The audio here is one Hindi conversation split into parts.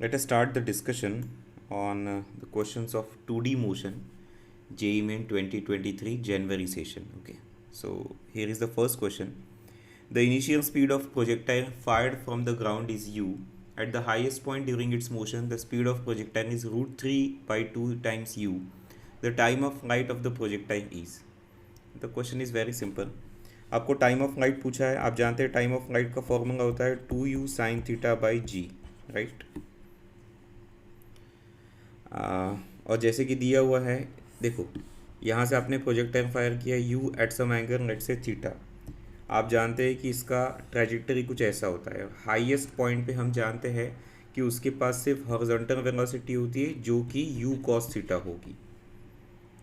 Let us start the discussion on the questions of 2D motion JEE Main 2023 January session. Okay, so here is the first question. The initial speed of projectile fired from the ground is u. At the highest point during its motion, the speed of projectile is root 3 by 2 times u. The time of flight of the projectile is. The question is very simple. आपको टाइम ऑफ फ्लाइट पूछा है. आप जानते हैं टाइम ऑफ फ्लाइट का फॉर्मूला होता है 2u sin theta by G, right. और जैसे कि दिया हुआ है, देखो यहाँ से आपने प्रोजेक्टाइल फायर किया u at some angle let से थीटा. आप जानते हैं कि इसका ट्रैजेक्टरी कुछ ऐसा होता है. हाईएस्ट पॉइंट पे हम जानते हैं कि उसके पास सिर्फ हॉरिजॉन्टल वेलोसिटी होती है जो कि u cos थीटा होगी.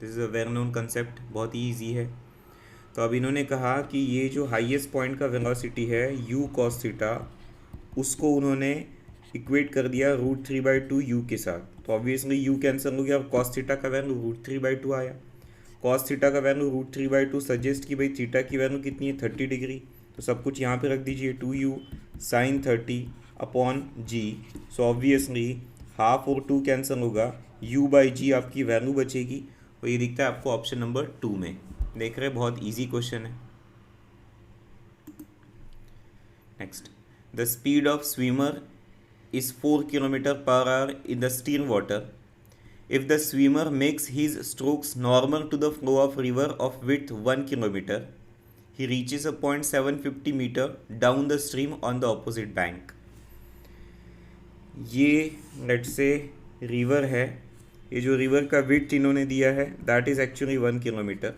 This is a well known concept, बहुत ही ईजी है. तो अब इन्होंने कहा कि ये जो हाईएस्ट पॉइंट का वेलोसिटी है u cos थीटा, उसको उन्होंने इक्वेट कर दिया रूट 3 बाई 2 यू के साथ. तो ऑब्वियसली u कैंसिल हो गया और cos थीटा का वैल्यू रूट 3 बाई 2 आया. cos थीटा का वैल्यू रूट 3 बाई 2 सजेस्ट कि भाई थीटा की वैल्यू कितनी है 30 डिग्री. तो सब कुछ यहाँ पे रख दीजिए 2u साइन 30 अपॉन जी. सो ऑब्वियसली हाफ और 2 कैंसिल होगा, u बाई जी आपकी वैल्यू बचेगी. और ये दिखता है आपको ऑप्शन नंबर 2 में. देख रहे हैं, बहुत ईजी क्वेश्चन है. Next, the speed of swimmer is 4 km per hour in the still water. If the swimmer makes his strokes normal to the flow of river of width 1 km, he reaches a point 750 meter down the stream on the opposite bank. ये लेट से रिवर है. ये जो रिवर का विड्थ इन्होंने दिया है दैट इज़ एक्चुअली 1 किलोमीटर.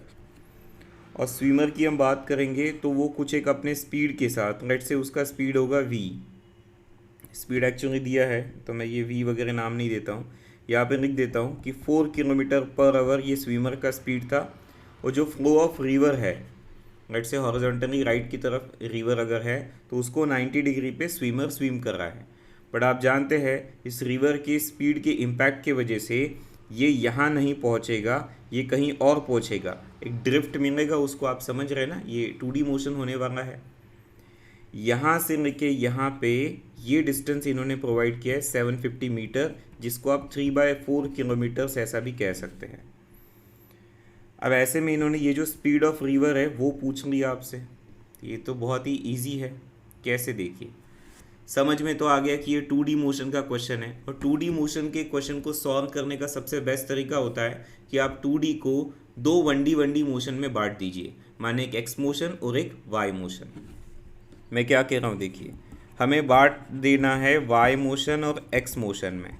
और स्विमर की हम बात करेंगे तो वो कुछ एक अपने स्पीड के साथ, लेट से उसका स्पीड होगा v. स्पीड एक्चुअली दिया है तो मैं ये v वगैरह नाम नहीं देता हूँ, यहाँ पे लिख देता हूँ कि 4 किलोमीटर पर आवर ये स्विमर का स्पीड था. और जो फ्लो ऑफ रिवर है, लेट से हॉरिजॉन्टली राइट की तरफ रिवर अगर है तो उसको 90 डिग्री पे स्विमर स्विम कर रहा है. बट आप जानते हैं इस रिवर की स्पीड के इम्पैक्ट की वजह से ये यहाँ नहीं पहुँचेगा, ये कहीं और पहुँचेगा. एक ड्रिफ्ट मिलेगा उसको, आप समझ रहे ना. ये 2D मोशन होने वाला है. यहाँ से लेके यहाँ पे ये डिस्टेंस इन्होंने प्रोवाइड किया है 750 मीटर, जिसको आप 3/4 किलोमीटर ऐसा भी कह सकते हैं. अब ऐसे में इन्होंने ये जो स्पीड ऑफ रिवर है वो पूछ लिया आपसे. ये तो बहुत ही इजी है. कैसे, देखिए समझ में तो आ गया कि ये 2D मोशन का क्वेश्चन है. और 2D मोशन के क्वेश्चन को सॉल्व करने का सबसे बेस्ट तरीका होता है कि आप 2D को 2 1D मोशन में बांट दीजिए, माने एक एक्स मोशन और एक वाई मोशन. मैं क्या कह रहा हूँ, देखिए हमें बांट देना है वाई मोशन और एक्स मोशन में.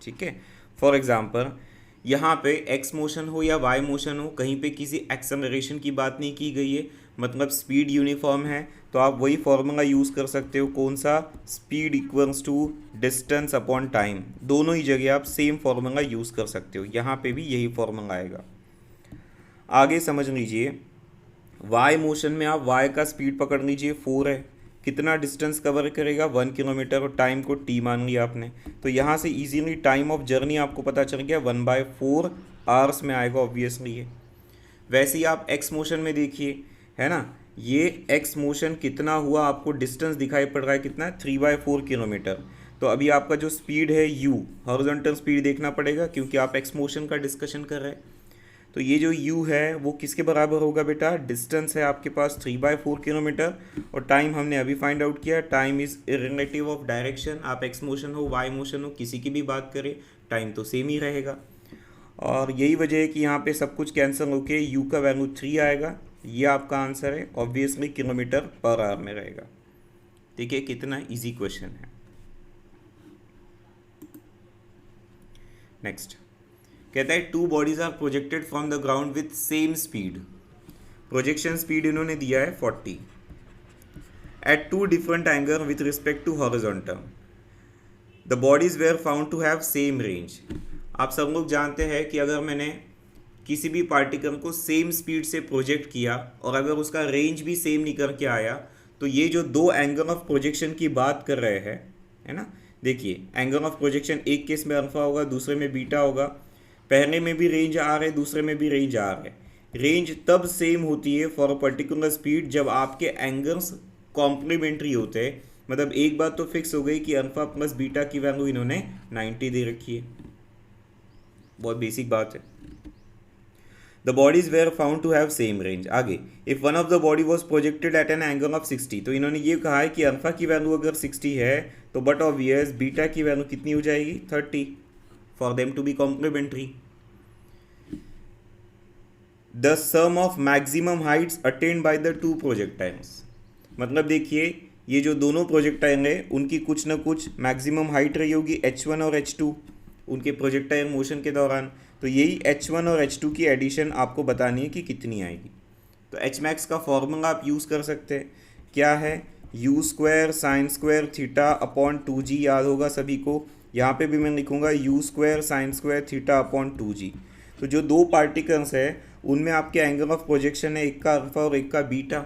ठीक है. फॉर एग्जांपल यहाँ पे एक्स मोशन हो या वाई मोशन हो, कहीं पे किसी एक्सेलरेशन की बात नहीं की गई है, मतलब स्पीड यूनिफॉर्म है. तो आप वही फॉर्मूला यूज़ कर सकते हो. कौन सा? Speed equals to distance upon time. दोनों ही जगह आप सेम फॉर्मूला यूज़ कर सकते हो. यहाँ पे भी यही फॉर्मूला आएगा. आगे समझ लीजिए, वाई मोशन में आप वाई का स्पीड पकड़ लीजिए 4 है. कितना डिस्टेंस कवर करेगा? 1 किलोमीटर. और टाइम को टी मान लिया आपने. तो यहाँ से इजीली टाइम ऑफ जर्नी आपको पता चल गया 1/4 आवर्स में आएगा ऑब्वियसली ये. वैसे ही आप एक्स मोशन में देखिए, है ना, ये एक्स मोशन कितना हुआ, आपको डिस्टेंस दिखाई पड़ रहा है कितना, 3/4 किलोमीटर. तो अभी आपका जो स्पीड है u, हॉरिजॉन्टल स्पीड देखना पड़ेगा क्योंकि आप एक्स मोशन का डिस्कशन कर रहे हैं. तो ये जो u है वो किसके बराबर होगा बेटा? डिस्टेंस है आपके पास 3/4 किलोमीटर. और टाइम हमने अभी फाइंड आउट किया, time is relative of direction. आप एक्स मोशन हो वाई मोशन हो किसी की भी बात करें, टाइम तो सेम ही रहेगा. और यही वजह है कि यहाँ पे सब कुछ कैंसिल होके u का वैल्यू 3 आएगा. ये आपका आंसर है, ऑब्वियसली किलोमीटर पर आवर में रहेगा. देखिए कितना इजी क्वेश्चन है. नेक्स्ट कहता है 2 bodies are projected from the ground with same speed. Projection speed इन्होंने दिया है 40 at 2 different angle with respect to horizontal. The bodies were found to have same range. आप सब लोग जानते हैं कि अगर मैंने किसी भी पार्टिकल को सेम स्पीड से प्रोजेक्ट किया और अगर उसका रेंज भी सेम निकल के आया, तो ये जो 2 एंगल ऑफ प्रोजेक्शन की बात कर रहे हैं, है ना, देखिए एंगल ऑफ प्रोजेक्शन एक केस में अल्फा होगा, दूसरे में बीटा होगा. पहले में भी रेंज आ रहा है, दूसरे में भी रेंज आ रहा है. रेंज तब सेम होती है फॉर अ पर्टिकुलर स्पीड जब आपके एंगल्स कॉम्प्लीमेंट्री होते हैं, मतलब एक बात तो फिक्स हो गई कि अल्फा प्लस बीटा की वैल्यू इन्होंने 90 दे रखी है। बहुत बेसिक बात है। The bodies were found to have same range. आगे, if one of the body was projected at an angle of 60, तो इन्होंने ये कहा है कि अल्फा की वैल्यू अगर 60 है तो बट ऑब्वियस बीटा की वैल्यू कितनी हो जाएगी 30 for them to be complementary. The sum of maximum heights attained by the two projectiles. मतलब देखिए ये जो दोनों प्रोजेक्टाइल है उनकी कुछ ना कुछ मैक्सिमम हाइट रही होगी h1 और h2 उनके प्रोजेक्टाइल मोशन के दौरान। तो यही h1 और h2 की एडिशन आपको बतानी है कि कितनी आएगी। तो एच मैक्स का फॉर्मूला आप यूज़ कर सकते हैं। क्या है? u square sine square theta upon 2g, याद होगा सभी को। यहाँ पे भी मैं लिखूँगा u square sine square theta upon 2g। तो जो दो पार्टिकल्स है उनमें आपके एंगल ऑफ प्रोजेक्शन है, एक का अल्फा और एक का बीटा।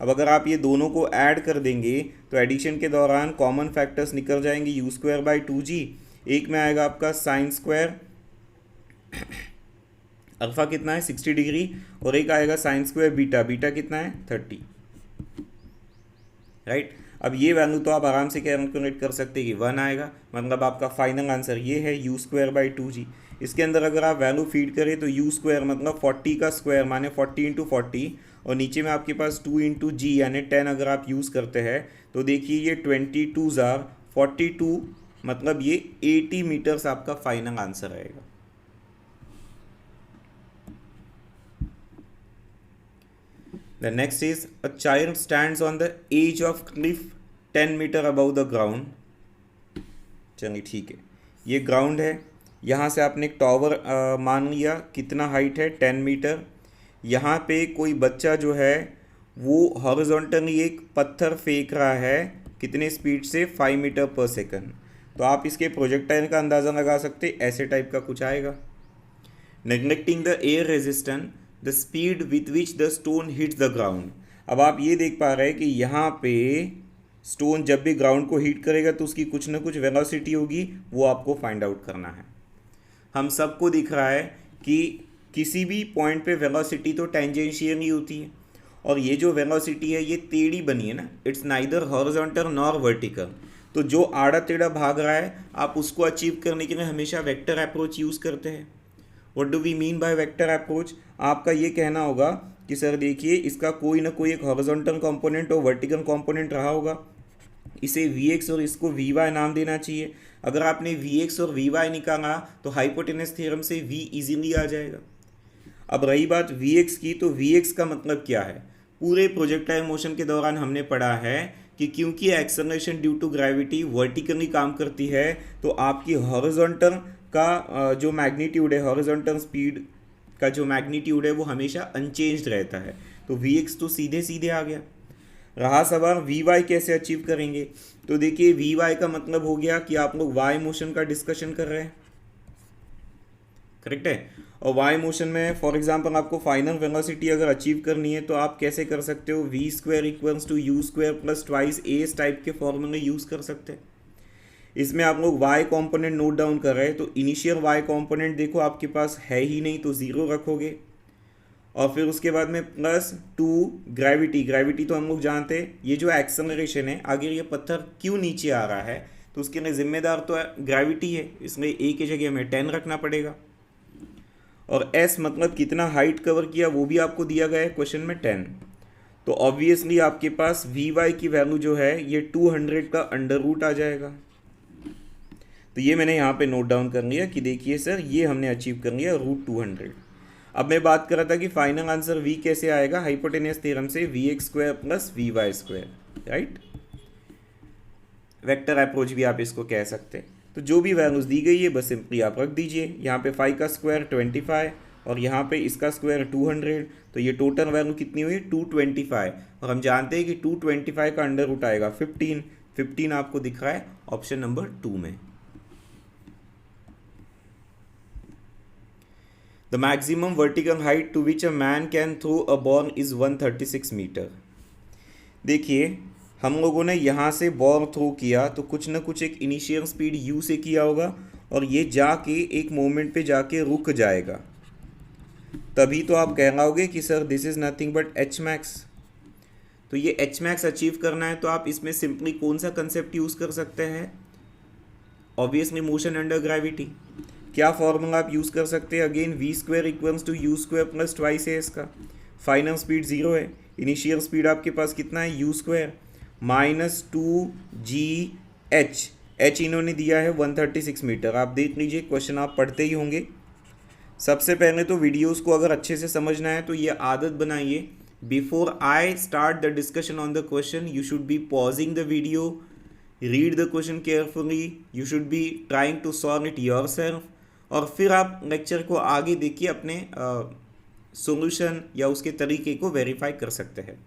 अब अगर आप ये दोनों को ऐड कर देंगे तो एडिशन के दौरान कॉमन फैक्टर्स निकल जाएंगे। u स्क्वायर बाई 2g, एक में आएगा आपका साइन स्क्वायर अल्फा कितना है 60 डिग्री, और एक आएगा साइन स्क्वायर बीटा, बीटा कितना है 30, राइट। अब ये वैल्यू तो आप आराम से कैलकुलेट कर सकते हैं कि 1 आएगा। मतलब आपका फाइनल आंसर ये है u स्क्वायर बाई 2g। इसके अंदर अगर आप वैल्यू फीड करें तो u स्क्वायर मतलब 40 का स्क्वायर माने 40 इंटू 40, और नीचे में आपके पास 2 इंटू जी यानी 10 अगर आप यूज़ करते हैं तो देखिए ये 22 जार 42, मतलब ये 80 मीटर्स आपका फाइनल आंसर रहेगा। The next is a child stands on the edge of cliff 10 metre above the ground। चलिए ठीक है, ये ग्राउंड है, यहाँ से आपने एक टावर मान लिया, कितना हाइट है 10 मीटर। यहाँ पे कोई बच्चा जो है वो हॉरिजॉन्टली एक पत्थर फेंक रहा है, कितने स्पीड से 5 मीटर पर सेकंड। तो आप इसके प्रोजेक्टाइल का अंदाज़ा लगा सकते, ऐसे टाइप का कुछ आएगा। Neglecting the air resistance the speed with which the stone hits the ground. अब आप ये देख पा रहे हैं कि यहाँ पे स्टोन जब भी ग्राउंड को हिट करेगा तो उसकी कुछ ना कुछ वेलोसिटी होगी, वो आपको फाइंड आउट करना है। हम सबको दिख रहा है कि किसी भी पॉइंट पे वेलोसिटी तो टेंजेंशियल ही होती है, और ये जो वेलोसिटी है ये टेढ़ी बनी है ना, it's neither horizontal nor vertical. तो जो आड़ा टेढ़ा भाग रहा है आप उसको अचीव करने के लिए हमेशा वेक्टर अप्रोच यूज़ करते हैं। What do we mean by vector approach? आपका ये कहना होगा कि सर देखिए इसका कोई ना कोई एक हॉरिजॉन्टल कंपोनेंट और वर्टिकल कंपोनेंट रहा होगा, इसे Vx और इसको Vy नाम देना चाहिए। अगर आपने Vx और Vy निकाला तो हाइपोटेनस थ्योरम से V इजीली आ जाएगा। अब रही बात Vx की, तो Vx का मतलब क्या है? पूरे प्रोजेक्टाइल मोशन के दौरान हमने पढ़ा है कि क्योंकि acceleration due to gravity vertically काम करती है तो आपकी हॉरिजॉन्टल का जो मैग्नीट्यूड है, हॉरिजॉन्टल स्पीड का जो मैग्नीट्यूड है वो हमेशा अनचेंज्ड रहता है। तो Vx तो सीधे सीधे आ गया। रहा सवाल Vy कैसे अचीव करेंगे? तो देखिए Vy का मतलब हो गया कि आप लोग y मोशन का डिस्कशन कर रहे हैं, करेक्ट है। और y मोशन में फॉर एग्जांपल आपको फाइनल वेलोसिटी अगर अचीव करनी है तो आप कैसे कर सकते हो? v square equals to U square plus twice A type के फॉर्मूले यूज़ कर सकते हैं। इसमें आप लोग y कॉम्पोनेंट नोट डाउन कर रहे हैं, तो इनिशियल y कॉम्पोनेंट देखो आपके पास है ही नहीं तो ज़ीरो रखोगे, और फिर उसके बाद में +2 ग्रेविटी। ग्रेविटी तो हम लोग जानते हैं, ये जो एक्सेलरेशन है आगे ये पत्थर क्यों नीचे आ रहा है तो उसके लिए जिम्मेदार तो ग्रेविटी है, इसलिए a की जगह हमें 10 रखना पड़ेगा। और s मतलब कितना हाइट कवर किया वो भी आपको दिया गया है क्वेश्चन में 10। तो ऑब्वियसली आपके पास Vy की वैल्यू जो है ये 200 का अंडर रूट आ जाएगा। तो ये मैंने यहाँ पे नोट डाउन कर लिया कि देखिए सर ये हमने अचीव कर लिया √200। अब मैं बात कर रहा था कि फाइनल आंसर v कैसे आएगा? हाइपोटेनस थ्योरम से Vx square plus Vy square, right. Vector approach भी आप इसको कह सकते हैं। तो जो भी वैल्यूज़ दी गई है बस सिंपली आप रख दीजिए। यहाँ पे 5 का स्क्वायर 25 और यहाँ पे इसका स्क्वायर 200, तो ये टोटल वैल्यू कितनी हुई 225। और हम जानते हैं कि 225 का अंडर रूट आएगा 15 आपको दिख रहा है ऑप्शन नंबर 2 में। The maximum vertical height to which a man can throw a ball is 136 metre. देखिए हम लोगों ने यहाँ से बॉल थ्रो किया तो कुछ ना कुछ एक इनिशियल स्पीड u से किया होगा, और ये जाके एक मोमेंट पे जाके रुक जाएगा, तभी तो आप कहलाओगे कि sir this is nothing but h max. तो ये एच मैक्स अचीव करना है तो आप इसमें सिंपली कौन सा कंसेप्ट यूज़ कर सकते हैं? Obviously motion under gravity. क्या फॉर्मूला आप यूज़ कर सकते हैं? Again V square equals to U square plus twice है इसका। फाइनल स्पीड 0 है, इनिशियल स्पीड आपके पास कितना है? U square minus 2GH। H इन्होंने दिया है 136 मीटर। आप देख लीजिए, क्वेश्चन आप पढ़ते ही होंगे। सबसे पहले तो वीडियोस को अगर अच्छे से समझना है तो ये आदत बनाइए, before I start the discussion on the question you should be pausing the video, read the question carefully, you should be trying to solve it yourself, और फिर आप लेक्चर को आगे देखिए, अपने सॉल्यूशन या उसके तरीके को वेरीफाई कर सकते हैं।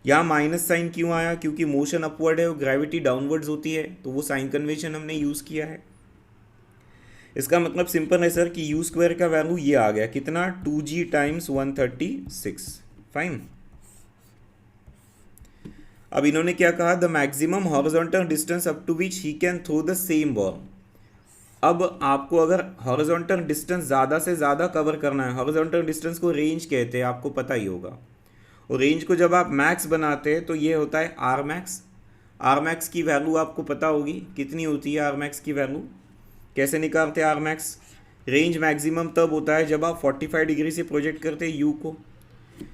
यहाँ माइनस साइन क्यों आया? क्योंकि मोशन अपवर्ड है और ग्रेविटी डाउनवर्ड्स होती है, तो वो साइन कन्वेंशन हमने यूज़ किया है। इसका मतलब सिंपल है सर कि यू स्क्वायर का वैल्यू ये आ गया कितना? 2G times 136। फाइन। अब इन्होंने क्या कहा? The maximum horizontal distance up to which he can throw the same ball. अब आपको अगर हॉरिजॉन्टल डिस्टेंस ज़्यादा से ज़्यादा कवर करना है, हॉरिजॉन्टल डिस्टेंस को रेंज कहते हैं, आपको पता ही होगा। और रेंज को जब आप मैक्स बनाते हैं तो ये होता है आर मैक्स। आर मैक्स की वैल्यू आपको पता होगी कितनी होती है? आर मैक्स की वैल्यू कैसे निकालते हैं? आर मैक्स रेंज मैक्सिमम तब होता है जब आप 45 डिग्री से प्रोजेक्ट करते हैं यू को।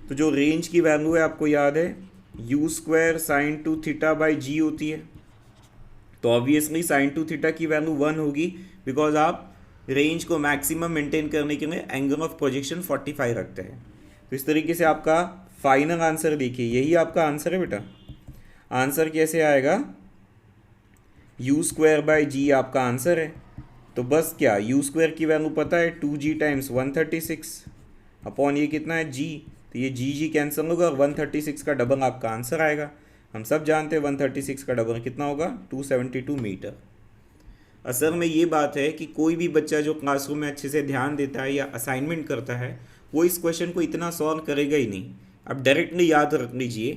तो जो रेंज की वैल्यू है आपको याद है, u square sine 2 theta by g होती है। तो ऑब्वियसली साइन 2 थीटा की वैल्यू 1 होगी, बिकॉज आप रेंज को मैक्सिमम मेंटेन करने के लिए एंगल ऑफ प्रोजेक्शन 45 रखते हैं। तो इस तरीके से आपका फाइनल आंसर देखिए, यही आपका आंसर है बेटा। आंसर कैसे आएगा? यू स्क्वायर बाई जी आपका आंसर है। तो बस क्या, यू स्क्वायर की वैल्यू पता है 2G टाइम्स 136 अपॉन ये कितना है G, तो ये जी कैंसिल होगा और 136 का डबल आपका आंसर आएगा। हम सब जानते हैं 136 का डबल कितना होगा? 272 मीटर। असल में ये बात है कि कोई भी बच्चा जो क्लासरूम में अच्छे से ध्यान देता है या असाइनमेंट करता है, वो इस क्वेश्चन को इतना सॉल्व करेगा ही नहीं। अब डायरेक्टली याद रख लीजिए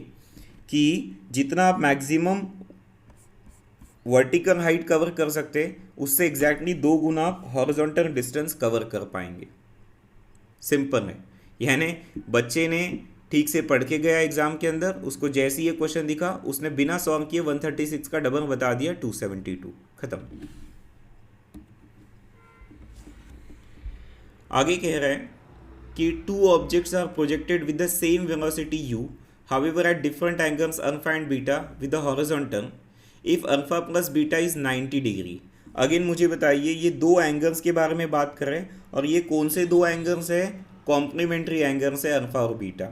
कि जितना आप मैक्सिमम वर्टिकल हाइट कवर कर सकते हैं, उससे एग्जैक्टली 2 गुना आप हॉरिजॉन्टल डिस्टेंस कवर कर पाएंगे। सिंपल है। यानी बच्चे ने ठीक से पढ़ के गया एग्जाम के अंदर, उसको जैसे ये क्वेश्चन दिखा उसने बिना सॉल्व किए 136 का डबल बता दिया 272, खत्म। आगे कह रहे हैं कि 2 objects are projected with the same velocity u, however at different angles alpha and beta with the horizontal if alpha plus beta is 90 degree. Again मुझे बताइए, ये 2 एंगल्स के बारे में बात कर रहे हैं, और ये कौन से 2 एंगल्स है? कॉम्प्लीमेंट्री एंगल्स है, अल्फा और बीटा।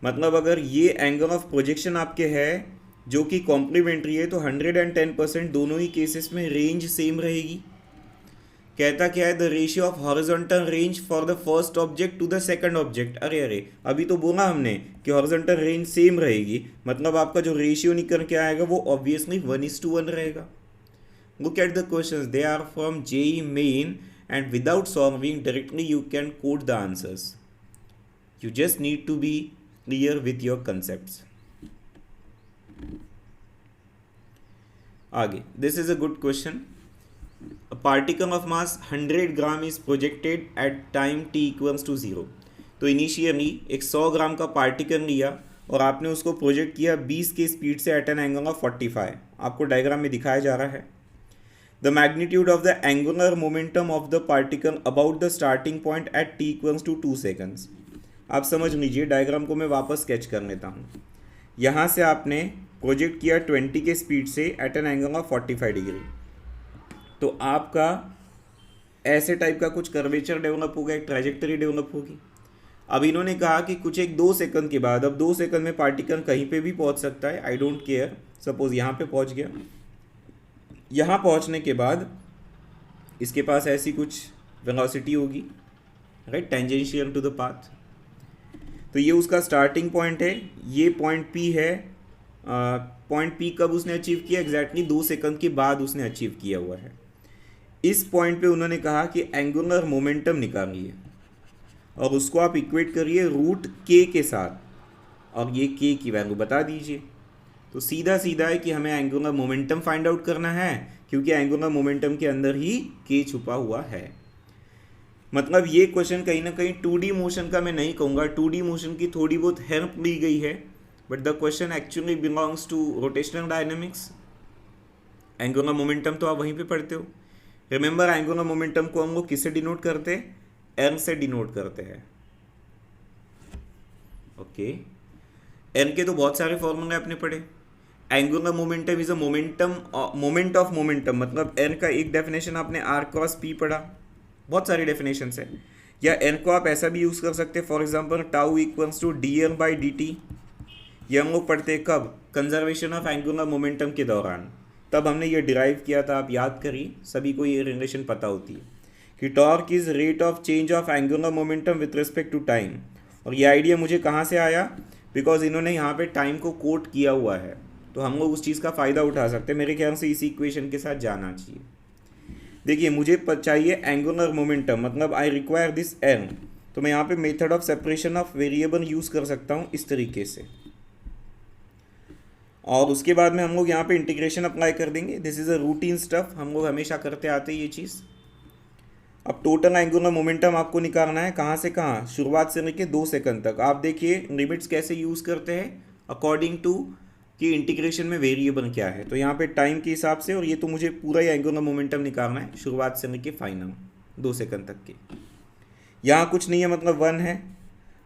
मतलब अगर ये एंगल ऑफ प्रोजेक्शन आपके है जो कि कॉम्प्लीमेंट्री है, तो 110% दोनों ही केसेस में रेंज सेम रहेगी। कहता क्या है? The ratio of horizontal range for the first object to the second object. अरे अभी तो बोला हमने कि हॉरिजॉन्टल रेंज सेम रहेगी, मतलब आपका जो रेशियो निकल के आएगा वो ऑब्वियसली 1:1 रहेगा। Look at the questions, they are from JEE Main and without solving directly you can code the answers. You just need to be clear with your concepts. आगे, this is a good question. A particle of mass 100 gram is projected at time t equals to 0। तो इनिशियली एक 100 ग्राम का पार्टिकल लिया और आपने उसको प्रोजेक्ट किया 20 के स्पीड से एट एन एंगल ऑफ 45। आपको डायग्राम में दिखाया जा रहा है। The magnitude of the angular momentum of the particle about the starting point at t equals to 2 seconds. आप समझ लीजिए, डायग्राम को मैं वापस स्केच कर लेता हूँ। यहाँ से आपने प्रोजेक्ट किया 20 के स्पीड से at an angle of 45 degree, तो आपका ऐसे टाइप का कुछ कर्वेचर डेवलप होगा, एक ट्रैजेक्टरी डेवलप होगी। अब इन्होंने कहा कि कुछ एक 2 सेकंड के बाद, अब 2 सेकंड में पार्टिकल कहीं पे भी पहुंच सकता है, आई डोंट केयर। सपोज यहाँ पे पहुंच गया, यहाँ पहुंचने के बाद इसके पास ऐसी कुछ वेलोसिटी होगी, right, tangential to the path. तो ये उसका स्टार्टिंग पॉइंट है, ये पॉइंट पी है। पॉइंट पी कब उसने अचीव किया? एग्जैक्टली 2 सेकंड के बाद उसने अचीव किया हुआ है। इस पॉइंट पे उन्होंने कहा कि एंगुलर मोमेंटम निकालिए और उसको आप इक्वेट करिए रूट के के साथ, और ये के की वैल्यू बता दीजिए। तो सीधा सीधा है कि हमें एंगुलर मोमेंटम फाइंड आउट करना है, क्योंकि एंगुलर मोमेंटम के अंदर ही के छुपा हुआ है। मतलब ये क्वेश्चन कहीं ना कहीं 2D मोशन का मैं नहीं कहूँगा, 2D मोशन की थोड़ी बहुत हेल्प ली गई है, but the question actually belongs to rotational dynamics. Angular momentum तो आप वहीं पे पढ़ते हो। रिमेंबर, एंगुलर मोमेंटम को हम लोग किससे डिनोट करते हैं? एन से डिनोट करते हैं। ओके, एन के तो बहुत सारे फॉर्मूले आपने पढ़े। Angular momentum is a moment of momentum, मतलब एन का एक डेफिनेशन आपने आर क्रॉस पी पढ़ा, बहुत सारी डेफिनेशन है। या एन को आप ऐसा भी यूज़ कर सकते हैं, for example tau equals to D N by D T. ये हम लोग पढ़ते हैं कब? कंजर्वेशन ऑफ एंगुलर मोमेंटम के दौरान, तब हमने ये डिराइव किया था। आप याद करिए, सभी को ये रिलेशन पता होती है कि torque is rate of change of angular momentum with respect to time. और ये आइडिया मुझे कहाँ से आया? बिकॉज इन्होंने यहाँ पे टाइम को कोट किया हुआ है, तो हम लोग उस चीज़ का फ़ायदा उठा सकते हैं। मेरे ख्याल से इसी इक्वेशन के साथ जाना चाहिए। देखिए, मुझे चाहिए एंगुलर मोमेंटम, मतलब आई रिक्वायर दिस एन, तो मैं यहाँ पे method of separation of variable use कर सकता हूँ इस तरीके से। और उसके बाद में हम लोग यहाँ पे इंटीग्रेशन अप्लाई कर देंगे। This is a routine stuff, हम लोग हमेशा करते आते हैं ये चीज़। अब टोटल एंगुलर मोमेंटम आपको निकालना है, कहाँ से कहाँ? शुरुआत से लेके 2 सेकंड तक। आप देखिए लिमिट्स कैसे यूज़ करते हैं, अकॉर्डिंग टू कि इंटीग्रेशन में वेरिएबल क्या है। तो यहाँ पे टाइम के हिसाब से, और ये तो मुझे पूरा ही एंगुलर मोमेंटम निकालना है शुरुआत से लेके फाइनल 2 सेकंड तक के। यहाँ कुछ नहीं है, मतलब 1 है।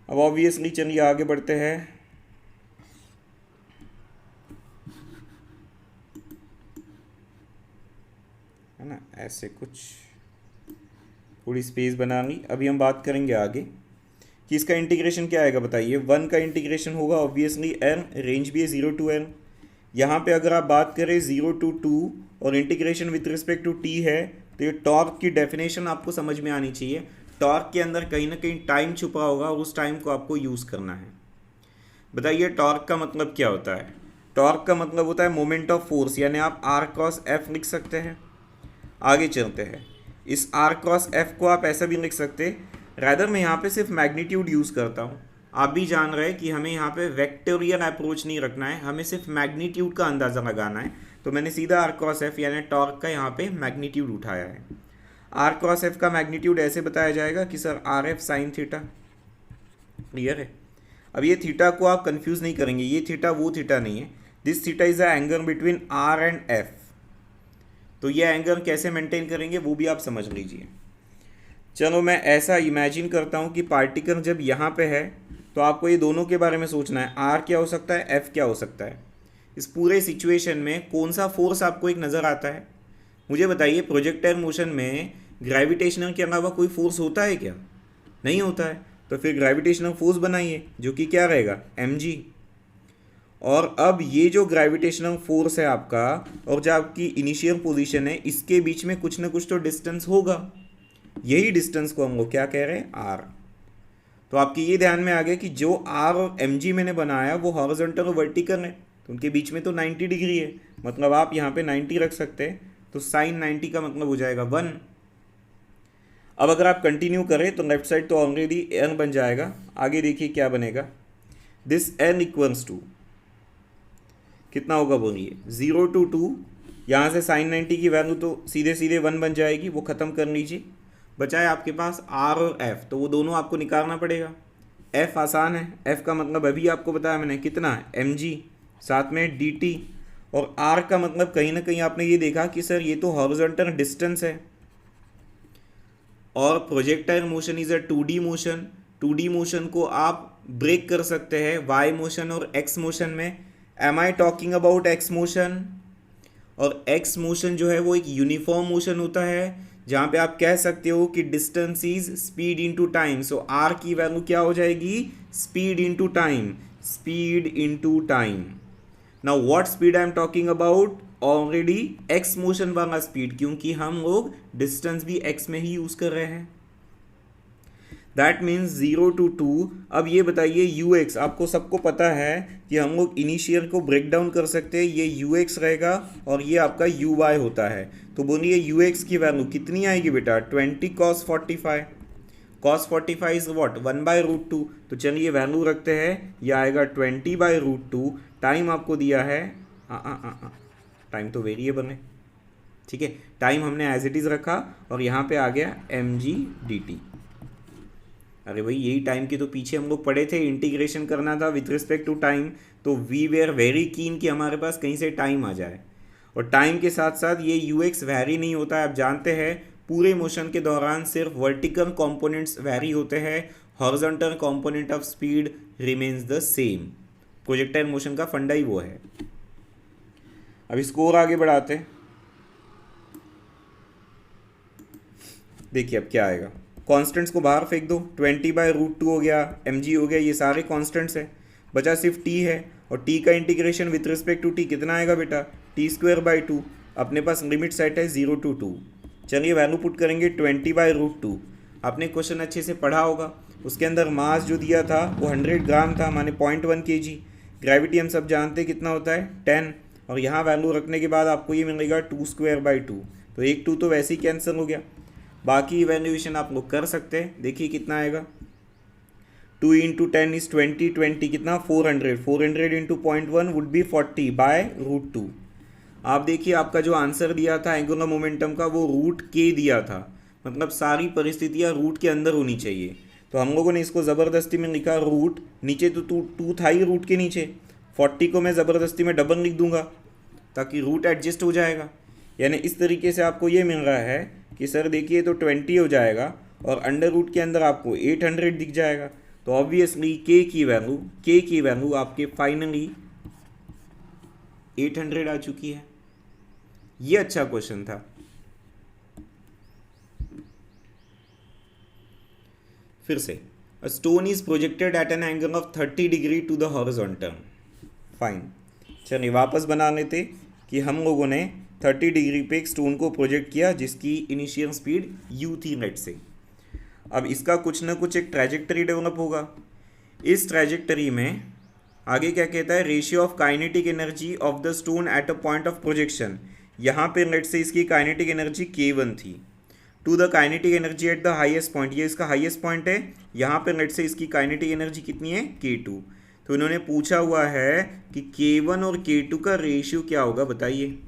अब ऑब्वियसली चलिए आगे बढ़ते हैं। है ना, ऐसे कुछ थोड़ी स्पेस बना ली। अभी हम बात करेंगे आगे कि इसका इंटीग्रेशन क्या आएगा, बताइए। 1 का इंटीग्रेशन होगा ऑब्वियसली एन, रेंज भी है 0 to n। यहाँ पे अगर आप बात करें 0 to 2 और integration with respect to t है, तो ये टॉर्क की डेफिनेशन आपको समझ में आनी चाहिए। टॉर्क के अंदर कहीं ना कहीं टाइम छुपा होगा और उस टाइम को आपको यूज़ करना है। बताइए टॉर्क का मतलब क्या होता है? टॉर्क का मतलब होता है मोमेंट ऑफ फोर्स, यानी आप r क्रॉस f लिख सकते हैं। आगे चलते हैं, इस r क्रॉस f को आप ऐसा भी लिख सकते हैं, रैदर मैं यहाँ पे सिर्फ मैग्नीट्यूड यूज़ करता हूँ। आप भी जान रहे हैं कि हमें यहाँ पे वेक्टोरियल अप्रोच नहीं रखना है, हमें सिर्फ मैग्नीट्यूड का अंदाज़ा लगाना है। तो मैंने सीधा r क्रॉस f यानी टॉर्क का यहाँ पे मैग्नीट्यूड उठाया है। r क्रॉस f का मैग्नीट्यूड ऐसे बताया जाएगा कि sir R F sine theta. Clear है? अब ये थीटा को आप कंफ्यूज नहीं करेंगे, ये थीटा वो थीटा नहीं है। This theta is the angle between r and f। तो ये एंगल कैसे मेंटेन करेंगे वो भी आप समझ लीजिए। चलो मैं ऐसा इमेजिन करता हूँ कि पार्टिकल जब यहाँ पे है, तो आपको ये दोनों के बारे में सोचना है, r क्या हो सकता है, f क्या हो सकता है। इस पूरे सिचुएशन में कौन सा फोर्स आपको एक नज़र आता है? मुझे बताइए, प्रोजेक्टाइल मोशन में ग्रेविटेशनल के अलावा कोई फोर्स होता है क्या? नहीं होता है। तो फिर ग्रेविटेशनल फोर्स बनाइए, जो कि क्या रहेगा, mg। और अब ये जो ग्रेविटेशनल फोर्स है आपका और जो आपकी इनिशियल पोजीशन है, इसके बीच में कुछ ना कुछ तो डिस्टेंस होगा। यही डिस्टेंस को हम लोग क्या कह रहे हैं, r। तो आपके ये ध्यान में आ गया कि जो r और mg मैंने बनाया वो हॉरिजॉन्टल और वर्टिकल है, तो उनके बीच में तो 90 डिग्री है। मतलब आप यहाँ पे 90 रख सकते हैं, तो साइन 90 का मतलब हो जाएगा 1। अब अगर आप कंटिन्यू करें तो लेफ्ट साइड तो ऑलरेडी n बन जाएगा। आगे देखिए क्या बनेगा, दिस n इक्वल्स टू कितना होगा बोलिए, 0 to 2। यहाँ से साइन 90 की वैल्यू तो सीधे सीधे 1 बन जाएगी, वो ख़त्म कर लीजिए। बचा है आपके पास r और f, तो वो दोनों आपको निकालना पड़ेगा। f आसान है, f का मतलब अभी आपको बताया मैंने कितना है, mg, साथ में dt। और r का मतलब कहीं ना कहीं आपने ये देखा कि सर ये तो हॉरिजॉन्टल डिस्टेंस है, और projectile motion is a 2D motion. 2D motion को आप ब्रेक कर सकते हैं y मोशन और x मोशन में। Am I talking about x motion? और x मोशन जो है वो एक यूनिफॉर्म मोशन होता है, जहाँ पे आप कह सकते हो कि distance is speed into time. So r की वैल्यू क्या हो जाएगी, speed into time, speed into time. Now what speed I am talking about, already x motion वाला स्पीड, क्योंकि हम लोग डिस्टेंस भी x में ही यूज़ कर रहे हैं। That means 0 to 2। अब ये बताइए ux, आपको सबको पता है कि हम लोग इनिशियल को ब्रेक डाउन कर सकते हैं, ये ux रहेगा और ये आपका uy होता है। तो बोलिए ux की वैल्यू कितनी आएगी बेटा, 20 cos 45। cos 45 is what, 1/√2। तो चलिए वैल्यू रखते हैं, ये आएगा 20/√2। टाइम आपको दिया है, टाइम तो वेरिएबल है, ठीक है। टाइम हमने एज इट इज़ रखा और यहाँ पे आ गया mg dt। अरे भाई यही टाइम के तो पीछे हम लोग पढ़े थे, इंटीग्रेशन करना था विथ रिस्पेक्ट टू टाइम, तो वी वेयर वेरी कीन कि हमारे पास कहीं से टाइम आ जाए। और टाइम के साथ साथ ये यू एक्स वैरी नहीं होता है, आप जानते हैं पूरे मोशन के दौरान सिर्फ वर्टिकल कंपोनेंट्स वैरी होते हैं, horizontal component of speed remains the same. Projectile motion का फंडा ही वो है। अब इसको और आगे बढ़ाते हैं, देखिए अब क्या आएगा। कॉन्स्टेंट्स को बाहर फेंक दो, 20/√2 हो गया, mg हो गया, ये सारे कॉन्स्टेंट्स है, बचा सिर्फ t है, और t का integration with respect to t कितना आएगा बेटा, t²/2। अपने पास लिमिट सेट है 0 to 2। चलिए वैल्यू पुट करेंगे 20/√2। आपने क्वेश्चन अच्छे से पढ़ा होगा, उसके अंदर मास जो दिया था वो 100 ग्राम था, माने 0.1 kg। ग्रेविटी हम सब जानते हैं कितना होता है 10, और यहाँ वैल्यू रखने के बाद आपको ये मिलेगा 2²/2। तो एक 2 तो वैसे ही कैंसिल हो गया, बाकी इवैल्यूएशन आप लोग कर सकते हैं। देखिए कितना आएगा, 2 × 10 इज 20, 20 कितना 400, 400 × 0.1 वुड बी 40/√2। आप देखिए आपका जो आंसर दिया था एंगुलर मोमेंटम का वो √k दिया था, मतलब सारी परिस्थितियाँ रूट के अंदर होनी चाहिए। तो हम लोगों ने इसको ज़बरदस्ती में लिखा रूट, नीचे तो टू था ही रूट के नीचे, 40 को मैं ज़बरदस्ती में डबल लिख दूंगा ताकि रूट एडजस्ट हो जाएगा। यानी इस तरीके से आपको ये मिल रहा है कि सर देखिए तो 20 हो जाएगा और अंडर रूट के अंदर आपको 800 दिख जाएगा। तो ऑब्वियसली k की वैल्यू आपके फाइनली 800 आ चुकी है। ये अच्छा क्वेश्चन था। फिर से, a stone is projected at an angle of 30 degree to the horizontal. Fine, चलिए वापस बना लेते कि हम लोगों ने 30 डिग्री पे एक स्टोन को प्रोजेक्ट किया जिसकी इनिशियल स्पीड u थी नेट से। अब इसका कुछ ना कुछ एक ट्रैजेक्टरी डेवलप होगा। इस ट्रैजेक्टरी में आगे क्या कहता है, ratio of kinetic energy of the stone at a point of projection. यहाँ पे नेट से इसकी काइनेटिक एनर्जी k1 थी, to the kinetic energy at the highest point, ये इसका हाईएस्ट पॉइंट है, यहाँ पे नेट से इसकी काइनेटिक एनर्जी कितनी है k2। तो इन्होंने पूछा हुआ है कि k1 और k2 का रेशियो क्या होगा बताइए।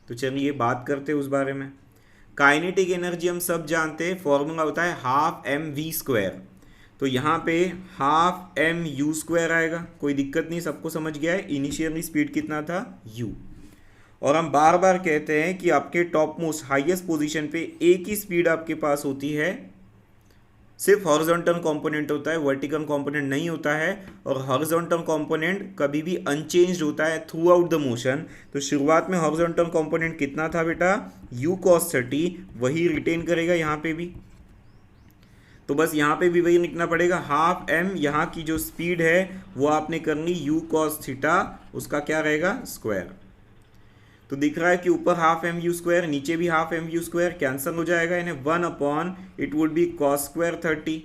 तो चलिए बात करते हैं उस बारे में। काइनेटिक एनर्जी हम सब जानते हैं, फॉर्मूला होता है ½ mv²। तो यहाँ पे ½ mu² आएगा, कोई दिक्कत नहीं, सबको समझ गया है। इनिशियली स्पीड कितना था u, और हम बार बार कहते हैं कि आपके टॉप मोस्ट हाईएस्ट पोजीशन पे एक ही स्पीड आपके पास होती है, सिर्फ हॉरिजॉन्टल कंपोनेंट होता है, वर्टिकल कंपोनेंट नहीं होता है। और हॉरिजॉन्टल कंपोनेंट कभी भी अनचेंज्ड होता है थ्रू आउट द मोशन। तो शुरुआत में हॉरिजॉन्टल कंपोनेंट कितना था बेटा, u cos 30, वही रिटेन करेगा यहाँ पे भी। तो बस यहाँ पे भी वही लिखना पड़ेगा, ½ m, यहाँ की जो स्पीड है वो आपने करनी u cos थीटा, उसका क्या रहेगा स्क्वायर। तो दिख रहा है कि ऊपर ½ mu², नीचे भी ½ mu², कैंसल हो जाएगा, यानी 1 it would be cos² 30,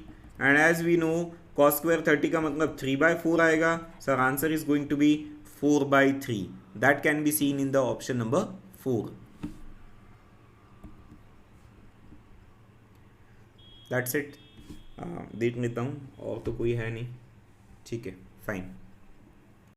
and as we know cos² 30 का मतलब 3/4 आएगा। Sir answer is going to be 4/3, that can be seen in the option number 4। That's it. देख लेता हूँ, और तो कोई है नहीं, ठीक है फाइन।